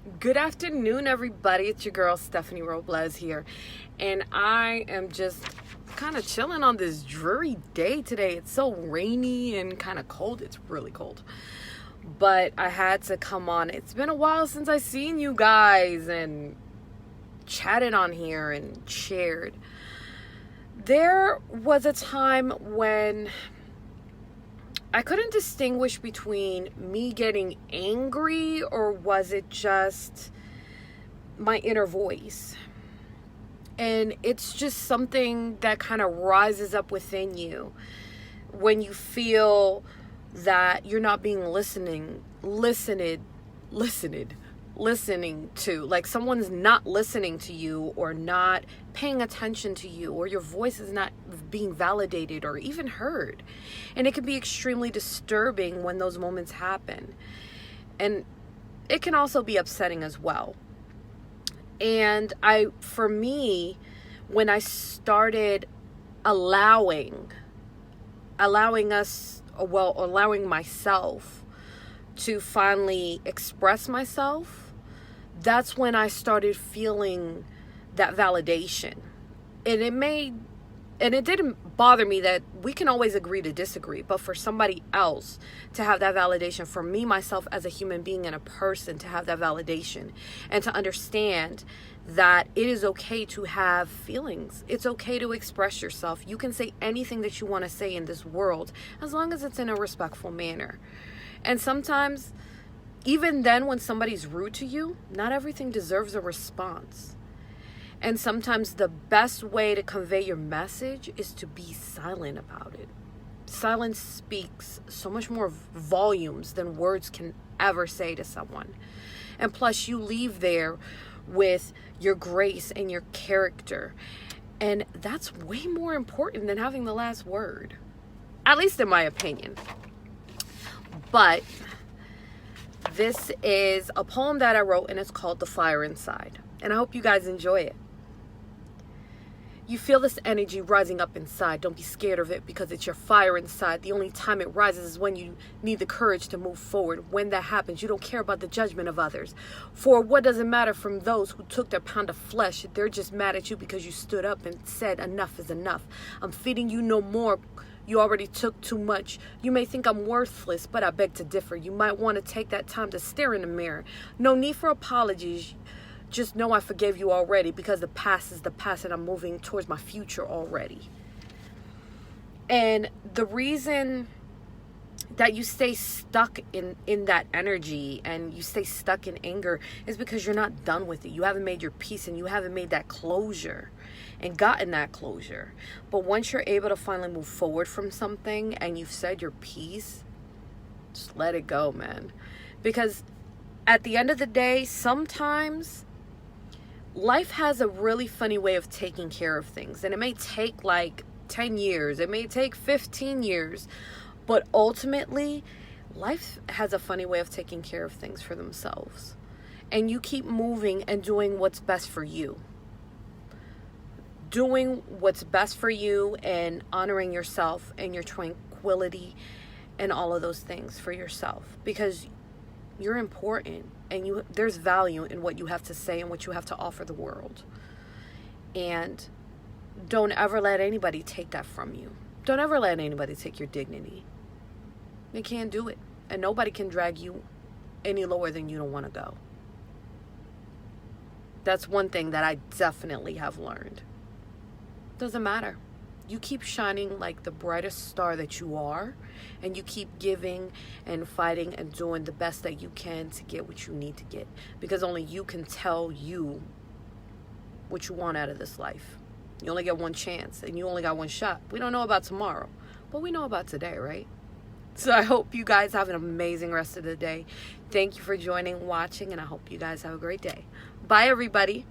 Good afternoon, everybody. It's your girl, Stephanie Robles here. And I am just kind of chilling on this dreary day today. It's so rainy and kind of cold. It's really cold. But I had to come on. It's been a while since I seen you guys and chatted on here and shared. There was a time when I couldn't distinguish between me getting angry or was it just my inner voice. And it's just something that kind of rises up within you when you feel that you're not being listening to, like someone's not listening to you or not paying attention to you, or your voice is not being validated or even heard. And it can be extremely disturbing when those moments happen, and it can also be upsetting as well. And for me, when I started allowing myself to finally express myself, that's when I started feeling that validation. And it didn't bother me that we can always agree to disagree, but for somebody else to have that validation, for me, myself as a human being and a person to have that validation and to understand that it is okay to have feelings. It's okay to express yourself. You can say anything that you want to say in this world as long as it's in a respectful manner. And sometimes, even then, when somebody's rude to you, not everything deserves a response. And sometimes the best way to convey your message is to be silent about it. Silence speaks so much more volumes than words can ever say to someone. And plus, you leave there with your grace and your character. And that's way more important than having the last word. At least in my opinion. But this is a poem that I wrote, and it's called The Fire Inside. And I hope you guys enjoy it. You feel this energy rising up inside. Don't be scared of it because it's your fire inside. The only time it rises is when you need the courage to move forward. When that happens, you don't care about the judgment of others. For what does it matter from those who took their pound of flesh? They're just mad at you because you stood up and said enough is enough. I'm feeding you no more. You already took too much. You may think I'm worthless, but I beg to differ. You might want to take that time to stare in the mirror. No need for apologies. Just know I forgave you already because the past is the past and I'm moving towards my future already. And the reason that you stay stuck in that energy and you stay stuck in anger is because you're not done with it. You haven't made your peace and you haven't made that closure and gotten that closure. But once you're able to finally move forward from something and you've said your piece, just let it go, man. Because at the end of the day, sometimes life has a really funny way of taking care of things. And it may take like 10 years. It may take 15 years. But ultimately, life has a funny way of taking care of things for themselves. And you keep moving and doing what's best for you. Doing what's best for you and honoring yourself and your tranquility and all of those things for yourself. Because you're important and there's value in what you have to say and what you have to offer the world. And don't ever let anybody take that from you. Don't ever let anybody take your dignity. They can't do it. And nobody can drag you any lower than you don't want to go. That's one thing that I definitely have learned. Doesn't matter. You keep shining like the brightest star that you are, and you keep giving and fighting and doing the best that you can to get what you need to get, because only you can tell you what you want out of this life. You only get one chance and you only got one shot. We don't know about tomorrow, but we know about today, right? So I hope you guys have an amazing rest of the day. Thank you for joining, watching, and I hope you guys have a great day. Bye, everybody.